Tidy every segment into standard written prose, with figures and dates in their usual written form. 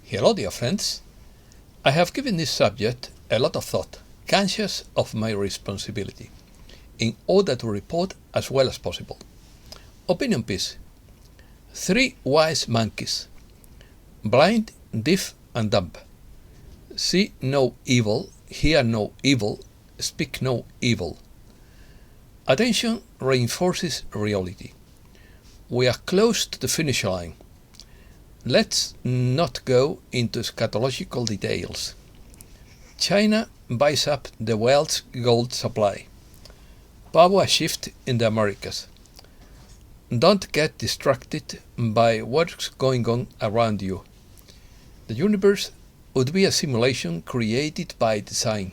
Hello, dear friends. I have given this subject a lot of thought, conscious of my responsibility, in order to report as well as possible. Opinion piece. 3 wise monkeys. Blind, deaf, and dumb. See no evil, hear no evil, speak no evil. Attention reinforces reality. We are close to the finish line. Let's not go into scatological details. China buys up the world's gold supply. Power shift in the Americas. Don't get distracted by what's going on around you. The universe would be a simulation created by design.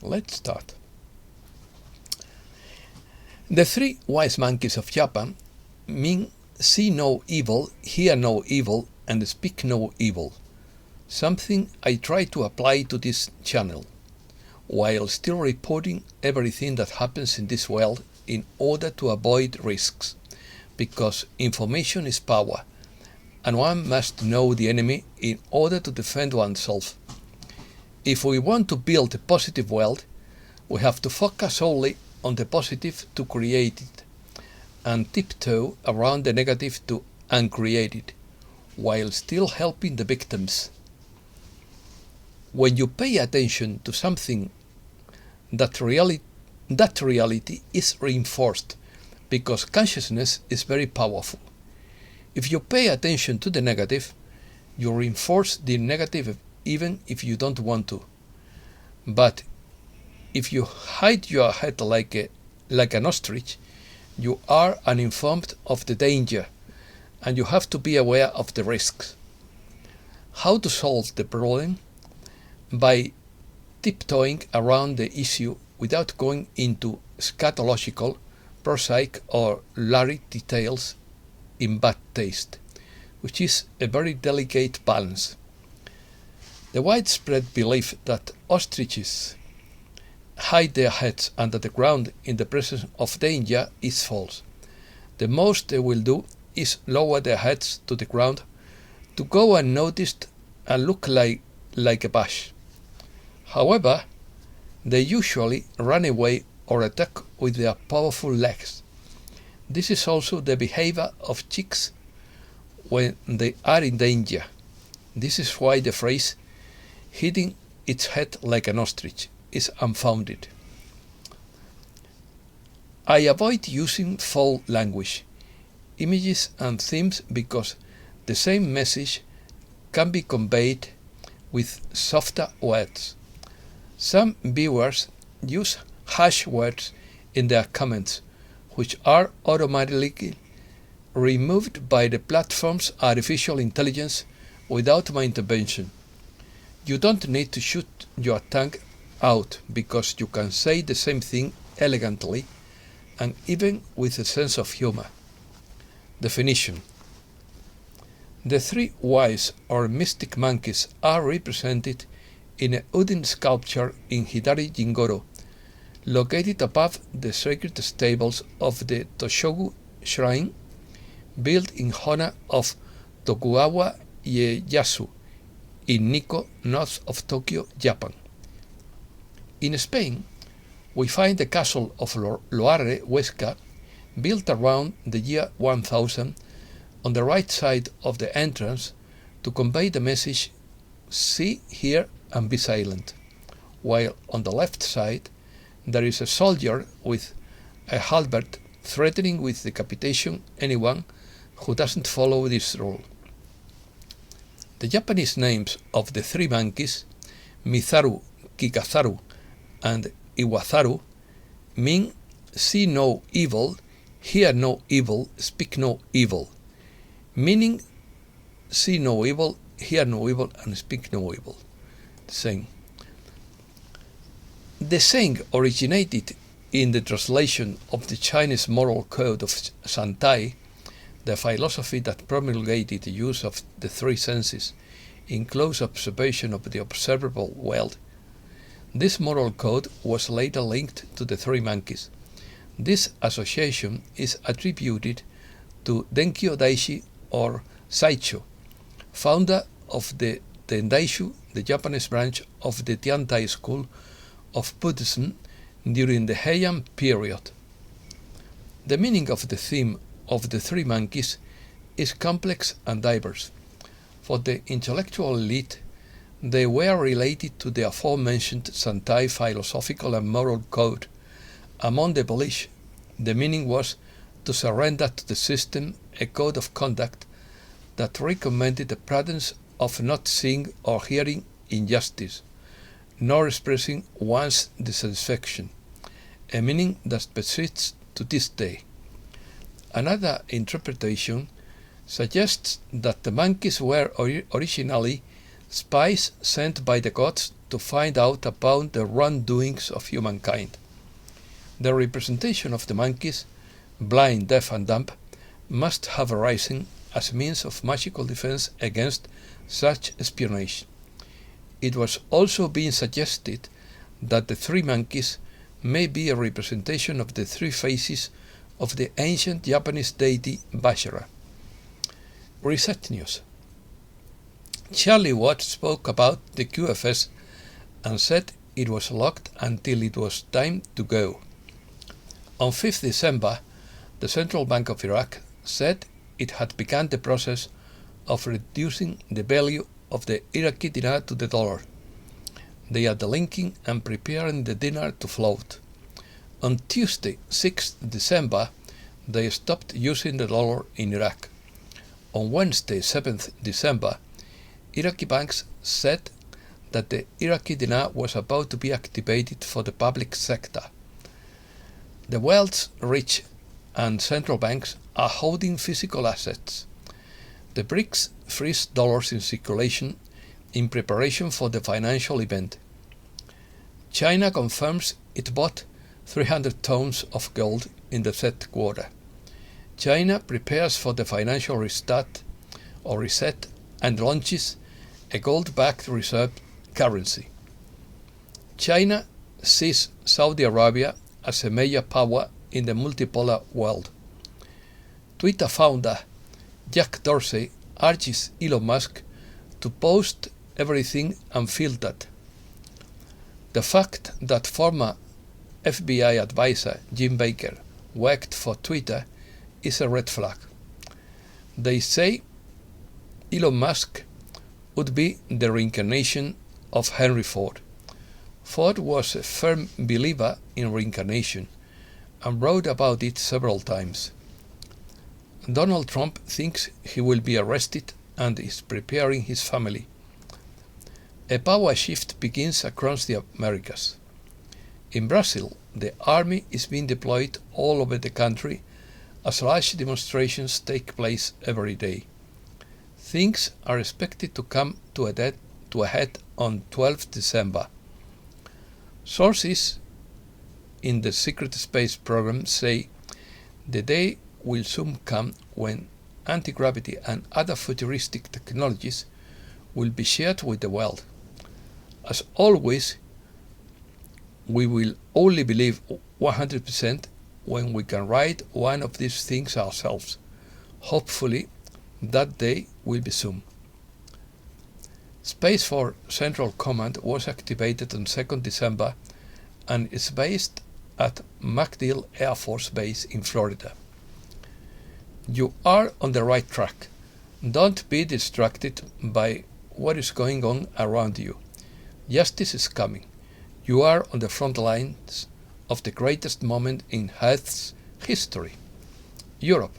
Let's start. The 3 wise monkeys of Japan mean see no evil, hear no evil, and speak no evil. Something I try to apply to this channel, while still reporting everything that happens in this world in order to avoid risks, because information is power, and one must know the enemy in order to defend oneself. If we want to build a positive world, we have to focus only on the positive to create it, and tiptoe around the negative to uncreate it, while still helping the victims. When you pay attention to something, that reality is reinforced, because consciousness is very powerful. If you pay attention to the negative, you reinforce the negative even if you don't want to. But if you hide your head like an ostrich, you are uninformed of the danger, and you have to be aware of the risks. How to solve the problem? By tiptoeing around the issue without going into scatological, prosaic, or lurid details in bad taste, which is a very delicate balance. The widespread belief that ostriches hide their heads under the ground in the presence of danger is false. The most they will do is lower their heads to the ground to go unnoticed and look like a bush. However, they usually run away or attack with their powerful legs. This is also the behavior of chicks when they are in danger. This is why the phrase "hitting its head like an ostrich" is unfounded. I avoid using foul language, images and themes because the same message can be conveyed with softer words. Some viewers use harsh words in their comments, which are automatically removed by the platform's artificial intelligence without my intervention. You don't need to shoot your tongue out because you can say the same thing elegantly and even with a sense of humor. Definition. The 3 wise or mystic monkeys are represented in a wooden sculpture in Hidari Jingoro, located above the sacred stables of the Toshogu Shrine, built in honor of Tokugawa Ieyasu in Nikko, north of Tokyo, Japan. In Spain, we find the castle of Loarre, Huesca, built around the year 1000 on the right side of the entrance to convey the message "see, hear, and be silent," while on the left side there is a soldier with a halberd threatening with decapitation anyone who doesn't follow this rule. The Japanese names of the 3 monkeys, Mizaru, Kikazaru, and Iwazaru, mean see no evil, hear no evil, speak no evil, meaning see no evil, hear no evil, and speak no evil. Saying. The saying originated in the translation of the Chinese moral code of Shantai, the philosophy that promulgated the use of the 3 senses in close observation of the observable world. This moral code was later linked to the 3 monkeys. This association is attributed to Denkyo Daishi or Saicho, founder of the Tendaishu, the Japanese branch of the Tiantai school of Buddhism during the Heian period. The meaning of the theme of the three monkeys is complex and diverse. For the intellectual elite, they were related to the aforementioned Santai philosophical and moral code. Among the Polish, the meaning was to surrender to the system a code of conduct that recommended the prudence of not seeing or hearing injustice, nor expressing one's dissatisfaction, a meaning that persists to this day. Another interpretation suggests that the monkeys were originally spies sent by the gods to find out about the wrongdoings of humankind. The representation of the monkeys, blind, deaf, and dumb, must have arisen as a means of magical defense against such espionage. It was also being suggested that the three monkeys may be a representation of the three faces of the ancient Japanese deity Bashara. Research news. Charlie Watt spoke about the QFS and said it was locked until it was time to go. On 5th December, the Central Bank of Iraq said it had begun the process of reducing the value of the Iraqi dinar to the dollar. They are delinking and preparing the dinar to float. On Tuesday, 6th December, they stopped using the dollar in Iraq. On Wednesday, 7th December, Iraqi banks said that the Iraqi dinar was about to be activated for the public sector. The world's rich and central banks are holding physical assets. The BRICS freeze dollars in circulation in preparation for the financial event. China confirms it bought 300 tons of gold in the third quarter. China prepares for the financial restart or reset and launches a gold-backed reserve currency. China sees Saudi Arabia as a major power in the multipolar world. Twitter founder Jack Dorsey urges Elon Musk to post everything unfiltered. The fact that former FBI advisor Jim Baker worked for Twitter is a red flag. They say Elon Musk would be the reincarnation of Henry Ford. Ford was a firm believer in reincarnation and wrote about it several times. Donald Trump thinks he will be arrested and is preparing his family. A power shift begins across the Americas. In Brazil, the army is being deployed all over the country as large demonstrations take place every day. Things are expected to come to a head on 12 December. Sources in the secret space program say the day will soon come when anti-gravity and other futuristic technologies will be shared with the world. As always, we will only believe 100% when we can write one of these things ourselves. Hopefully, that day will be soon. Space Force Central Command was activated on 2nd December and is based at MacDill Air Force Base in Florida. You are on the right track. Don't be distracted by what is going on around you. Justice is coming. You are on the front lines of the greatest moment in Earth's history. Europe.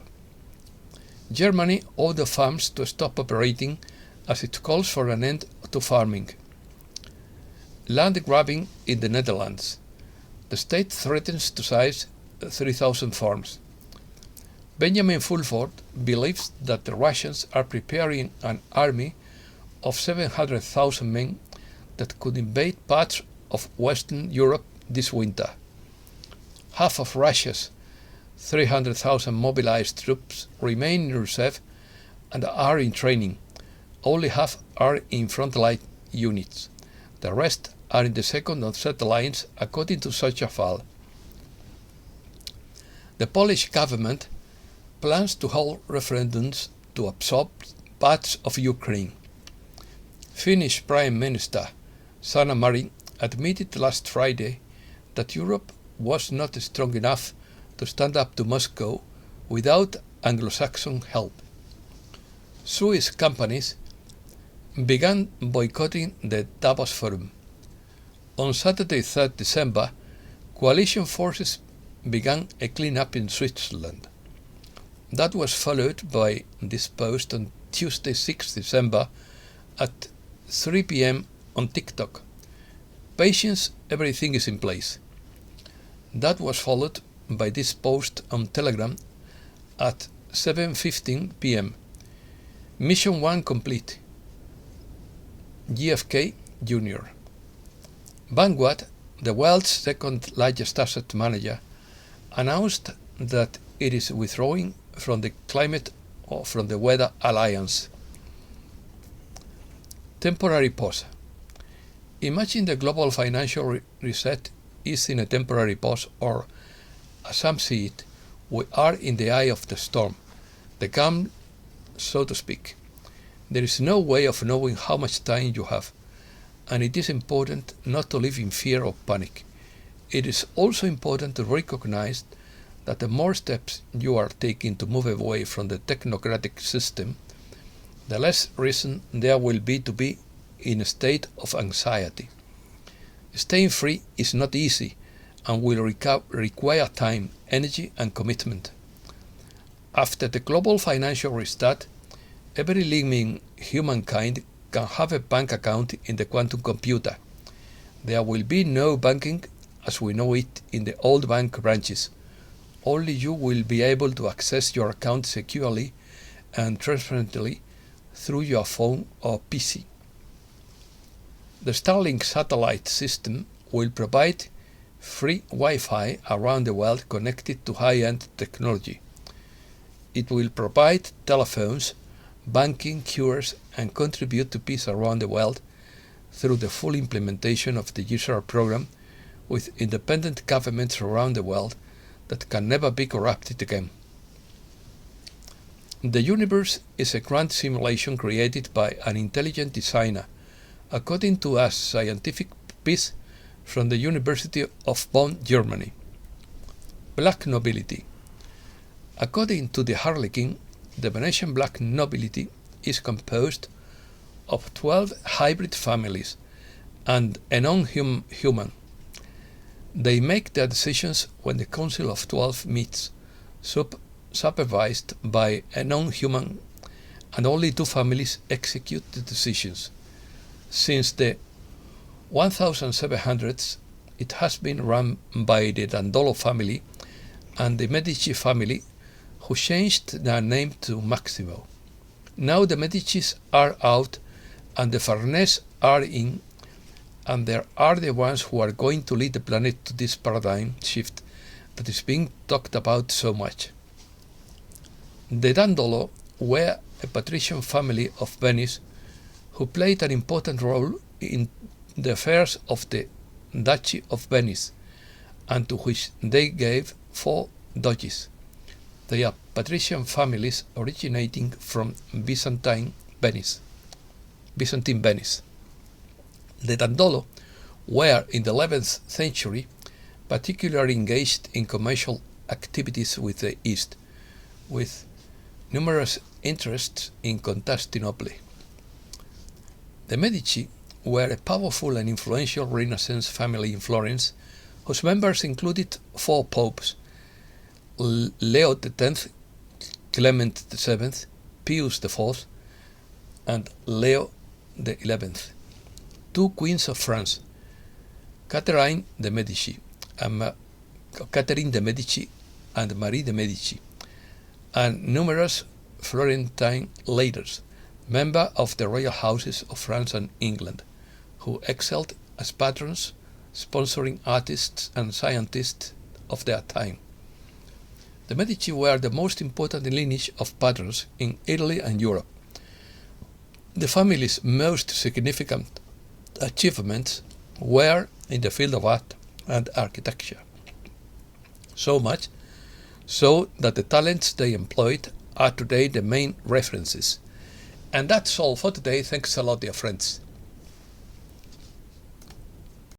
Germany ordered farms to stop operating as it calls for an end to farming. Land grabbing in the Netherlands. The state threatens to seize 3,000 farms. Benjamin Fulford believes that the Russians are preparing an army of 700,000 men that could invade parts of Western Europe this winter. Half of Russia's 300,000 mobilized troops remain in reserve and are in training. Only half are in frontline units. The rest are in the second and third lines, according to such a file. The Polish government plans to hold referendums to absorb parts of Ukraine. Finnish Prime Minister Sanna Marin admitted last Friday that Europe was not strong enough to stand up to Moscow without Anglo-Saxon help. Swiss companies began boycotting the Davos Forum. On Saturday, 3rd December, coalition forces began a clean-up in Switzerland. That was followed by this post on Tuesday, 6th December at 3 p.m. on TikTok. Patience, everything is in place. That was followed by this post on Telegram at 7:15 p.m. Mission 1 complete. JFK Jr. Vanguard, the world's second largest asset manager, announced that it is withdrawing from the climate or from the weather alliance. Temporary pause. Imagine the global financial reset is in a temporary pause, or, as some see it, we are in the eye of the storm, the calm, so to speak. There is no way of knowing how much time you have, and it is important not to live in fear or panic. It is also important to recognize that the more steps you are taking to move away from the technocratic system, the less reason there will be in a state of anxiety. Staying free is not easy and will require time, energy, and commitment. After the global financial restart, every living humankind can have a bank account in the quantum computer. There will be no banking as we know it in the old bank branches. Only you will be able to access your account securely and transparently through your phone or PC. The Starlink satellite system will provide free Wi-Fi around the world connected to high-end technology. It will provide telephones, banking, cures, and contribute to peace around the world through the full implementation of the user program with independent governments around the world that can never be corrupted again. The universe is a grand simulation created by an intelligent designer, according to a scientific piece from the University of Bonn, Germany. Black nobility. According to the Harlequin, the Venetian black nobility is composed of 12 hybrid families and a non-human. They make their decisions when the Council of 12 meets, supervised by a non-human, and only 2 families execute the decisions. Since the 1700s, it has been run by the Dandolo family and the Medici family, who changed their name to Massimo. Now the Medicis are out and the Farnese are in, and they are the ones who are going to lead the planet to this paradigm shift that is being talked about so much. The Dandolo were a patrician family of Venice who played an important role in the affairs of the Duchy of Venice, and to which they gave 4 doges. They are patrician families originating from Byzantine Venice. The Dandolo were in the 11th century particularly engaged in commercial activities with the East, with numerous interests in Constantinople. The Medici were a powerful and influential Renaissance family in Florence, whose members included 4 popes: Leo X, Clement VII, Pius IV, and Leo XI. 2 queens of France, Catherine de Medici and Marie de Medici, and numerous Florentine leaders, members of the royal houses of France and England, who excelled as patrons, sponsoring artists and scientists of their time. The Medici were the most important lineage of patrons in Italy and Europe. The family's most significant achievements were in the field of art and architecture. So much so that the talents they employed are today the main references. And that's all for today. Thanks a lot, dear friends.